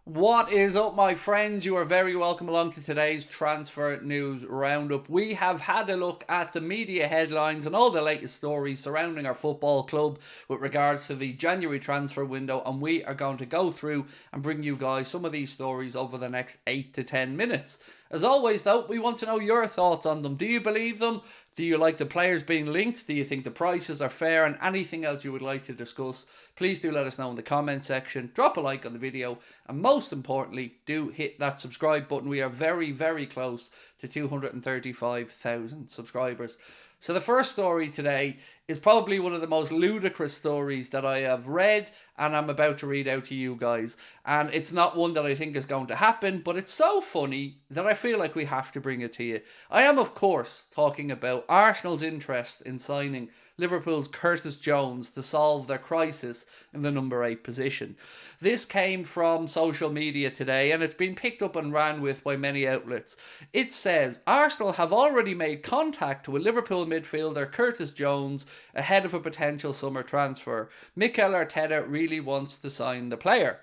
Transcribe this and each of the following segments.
What is up, my friends? You are very welcome along to today's transfer news roundup. We have had a look at the media headlines and all the latest stories surrounding our football club with regards to the January transfer window, and we are going to go through and bring you guys some of these stories over the next 8 to 10 minutes. As always, though, we want to know your thoughts on them. Do you believe them? Do you like the players being linked? Do you think the prices are fair? And anything else you would like to discuss, please do let us know in the comment section. Drop a like on the video. And most importantly, do hit that subscribe button. We are very, very close to 235,000 subscribers. So the first story today is probably one of the most ludicrous stories that I have read and I'm about to read out to you guys. And it's not one that I think is going to happen, but it's so funny that I feel like we have to bring it to you. I am, of course, talking about Arsenal's interest in signing Liverpool's Curtis Jones to solve their crisis in the number 8 position. This came from social media today and it's been picked up and ran with by many outlets. It says Arsenal have already made contact with Liverpool midfielder Curtis Jones ahead of a potential summer transfer. Mikel Arteta really wants to sign the player.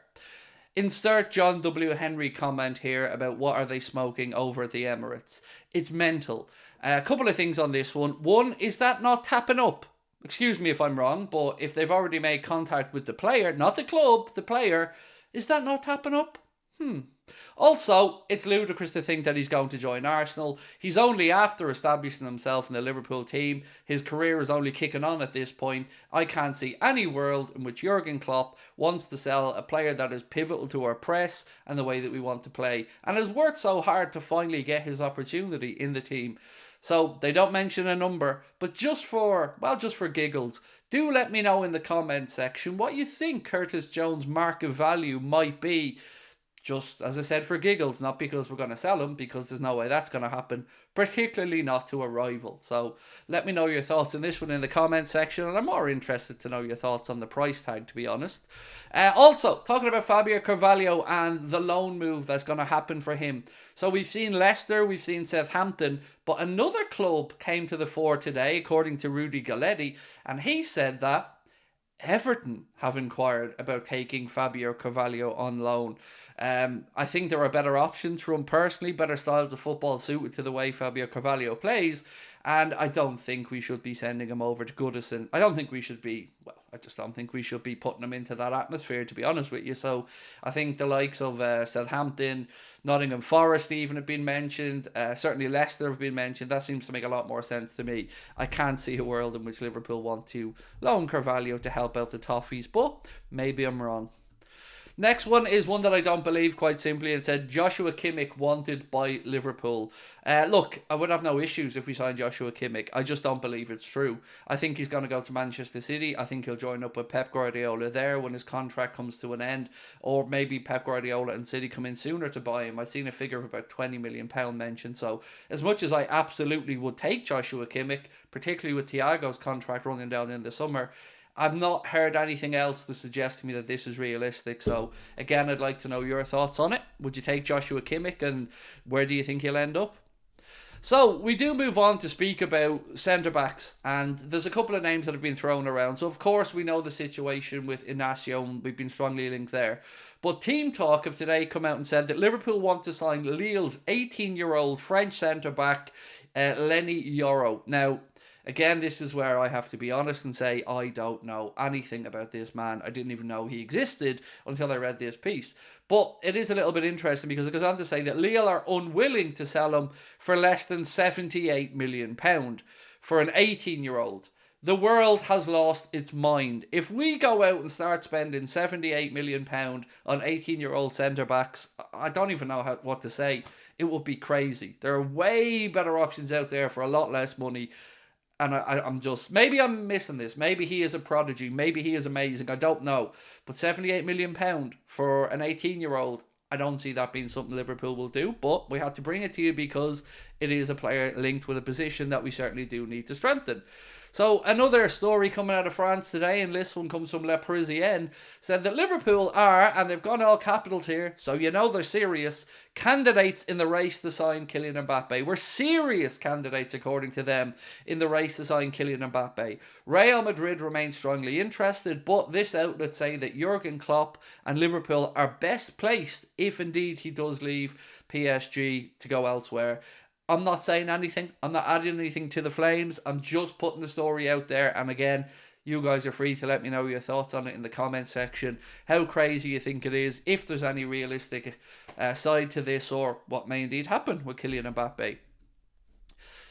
Insert John W. Henry comment here about what are they smoking over at the Emirates. It's mental. A couple of things on this one. One, is that not tapping up? Excuse me if I'm wrong, but if they've already made contact with the player, not the club, the player, is that not tapping up? Also, it's ludicrous to think that he's going to join Arsenal. He's only after establishing himself in the Liverpool team. His career is only kicking on at this point. I can't see any world in which Jurgen Klopp wants to sell a player that is pivotal to our press and the way that we want to play, and has worked so hard to finally get his opportunity in the team. So they don't mention a number, but just for giggles, do let me know in the comment section what you think Curtis Jones' market value might be. Just, as I said, for giggles, not because we're going to sell him, because there's no way that's going to happen, particularly not to a rival. So let me know your thoughts on this one in the comment section, and I'm more interested to know your thoughts on the price tag, to be honest. Also, talking about Fabio Carvalho and the loan move that's going to happen for him. So we've seen Leicester, we've seen Southampton, but another club came to the fore today, according to Rudy Galletti, and he said that Everton have inquired about taking Fabio Carvalho on loan. I think there are better options for him personally, better styles of football suited to the way Fabio Carvalho plays, and I don't think we should be sending him over to Goodison. I just don't think we should be putting him into that atmosphere, to be honest with you. So I think the likes of Southampton, Nottingham Forest even have been mentioned. Certainly Leicester have been mentioned. That seems to make a lot more sense to me. I can't see a world in which Liverpool want to loan Carvalho to help out the Toffees, but maybe I'm wrong. Next one is one that I don't believe, quite simply. It said Joshua Kimmich wanted by Liverpool. Look, I would have no issues if we signed Joshua Kimmich. I just don't believe it's true. I think he's going to go to Manchester City. I think he'll join up with Pep Guardiola there when his contract comes to an end. Or maybe Pep Guardiola and City come in sooner to buy him. I've seen a figure of about £20 million mentioned. So as much as I absolutely would take Joshua Kimmich, particularly with Thiago's contract running down in the summer, I've not heard anything else to suggest to me that this is realistic. So, again, I'd like to know your thoughts on it. Would you take Joshua Kimmich, and where do you think he'll end up? So, we do move on to speak about centre-backs, and there's a couple of names that have been thrown around. So, of course, we know the situation with Inacio, and we've been strongly linked there. But Team Talk have today come out and said that Liverpool want to sign Lille's 18-year-old French centre-back, Lenny Yoro. Now, again, this is where I have to be honest and say I don't know anything about this man. I didn't even know he existed until I read this piece. But it is a little bit interesting because it goes on to say that Lille are unwilling to sell him for less than £78 million for an 18-year-old. The world has lost its mind. If we go out and start spending £78 million on 18-year-old centre-backs, I don't even know what to say. It would be crazy. There are way better options out there for a lot less money. And I'm just, maybe I'm missing this. Maybe he is a prodigy. Maybe he is amazing. I don't know. But £78 million for an 18-year-old, I don't see that being something Liverpool will do. But we had to bring it to you because it is a player linked with a position that we certainly do need to strengthen. So another story coming out of France today, and this one comes from Le Parisien, said that Liverpool are, and they've gone all capitals here, so you know they're serious, candidates in the race to sign Kylian Mbappé. We're serious candidates, according to them, in the race to sign Kylian Mbappé. Real Madrid remain strongly interested, but this outlet say that Jurgen Klopp and Liverpool are best placed if indeed he does leave PSG to go elsewhere. I'm not saying anything. I'm not adding anything to the flames. I'm just putting the story out there. And again, you guys are free to let me know your thoughts on it in the comment section. How crazy you think it is, if there's any realistic side to this, or what may indeed happen with Kylian Mbappé.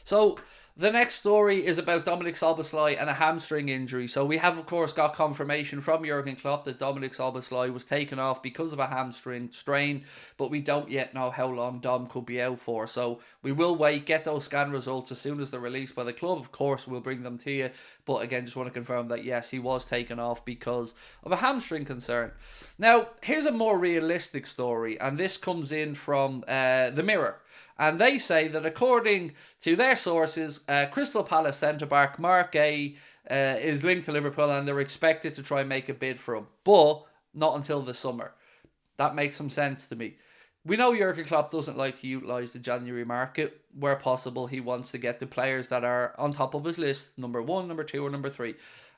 So the next story is about Dominik Szoboszlai and a hamstring injury. So we have, of course, got confirmation from Jurgen Klopp that Dominik Szoboszlai was taken off because of a hamstring strain, but we don't yet know how long Dom could be out for. So we will wait, get those scan results as soon as they're released by the club. Of course, we'll bring them to you. But again, just want to confirm that, yes, he was taken off because of a hamstring concern. Now, here's a more realistic story, and this comes in from the Mirror. And they say that according to their sources, Crystal Palace centre-back Marc Guéhi is linked to Liverpool, and they're expected to try and make a bid for him. But not until the summer. That makes some sense to me. We know Jurgen Klopp doesn't like to utilise the January market. Where possible, he wants to get the players that are on top of his list, number 1, number 2, or number 3.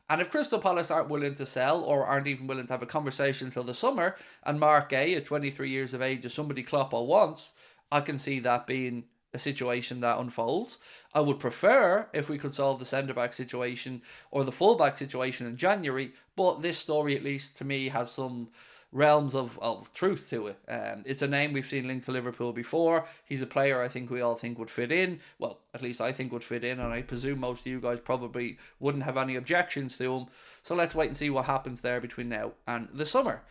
And if Crystal Palace aren't willing to sell, or aren't even willing to have a conversation until the summer, and Marc Guéhi, at 23 years of age, is somebody Klopp wants, I can see that being a situation that unfolds. I would prefer if we could solve the centre-back situation or the full-back situation in January, but this story, at least to me, has some realms of truth to it. It's a name we've seen linked to Liverpool before. He's a player I think we all think would fit in. Well, at least I think would fit in, and I presume most of you guys probably wouldn't have any objections to him. So let's wait and see what happens there between now and the summer.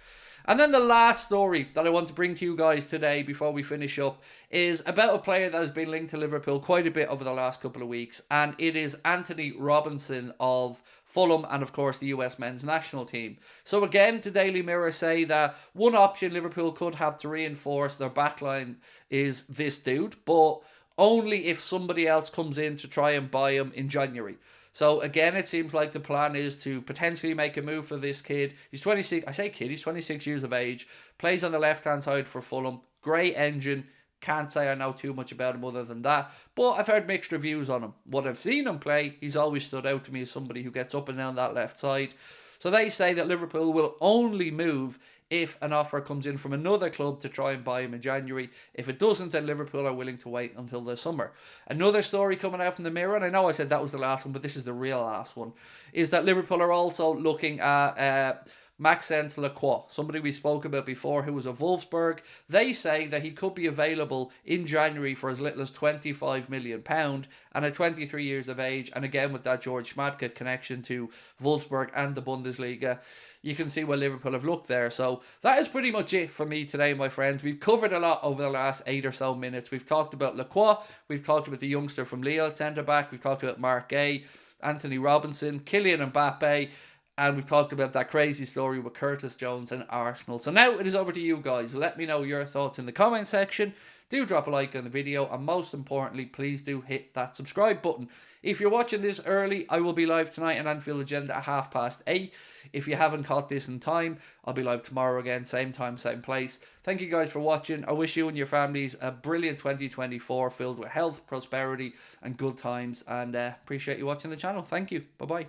And then the last story that I want to bring to you guys today before we finish up is about a player that has been linked to Liverpool quite a bit over the last couple of weeks, and it is Anthony Robinson of Fulham and, of course, the US men's national team. So again, the Daily Mirror say that one option Liverpool could have to reinforce their backline is this dude, but only if somebody else comes in to try and buy him in January. So again, it seems like the plan is to potentially make a move for this kid. He's 26, I say kid, he's 26 years of age, plays on the left-hand side for Fulham, great engine. Can't say I know too much about him other than that, but I've heard mixed reviews on him. What I've seen him play, he's always stood out to me as somebody who gets up and down that left side. So they say that Liverpool will only move if an offer comes in from another club to try and buy him in January. If it doesn't, then Liverpool are willing to wait until the summer. Another story coming out from the Mirror, and I know I said that was the last one, but this is the real last one, is that Liverpool are also looking at Maxence Lacroix, somebody we spoke about before who was at Wolfsburg. They say that he could be available in January for as little as £25 million, and at 23 years of age, and again with that George Schmadtke connection to Wolfsburg and the Bundesliga, you can see where Liverpool have looked there. So that is pretty much it for me today, my friends. We've covered a lot over the last 8 or so minutes. We've talked about Lacroix, we've talked about the youngster from Lille, centre-back, we've talked about Marc Guéhi, Anthony Robinson, Kylian Mbappé, and we've talked about that crazy story with Curtis Jones and Arsenal. So now it is over to you guys. Let me know your thoughts in the comment section. Do drop a like on the video, and most importantly, please do hit that subscribe button. If you're watching this early, I will be live tonight on Anfield Agenda at 8:30. If you haven't caught this in time, I'll be live tomorrow again, same time, same place. Thank you guys for watching. I wish you and your families a brilliant 2024 filled with health, prosperity, and good times, and appreciate you watching the channel. Thank you. Bye-bye.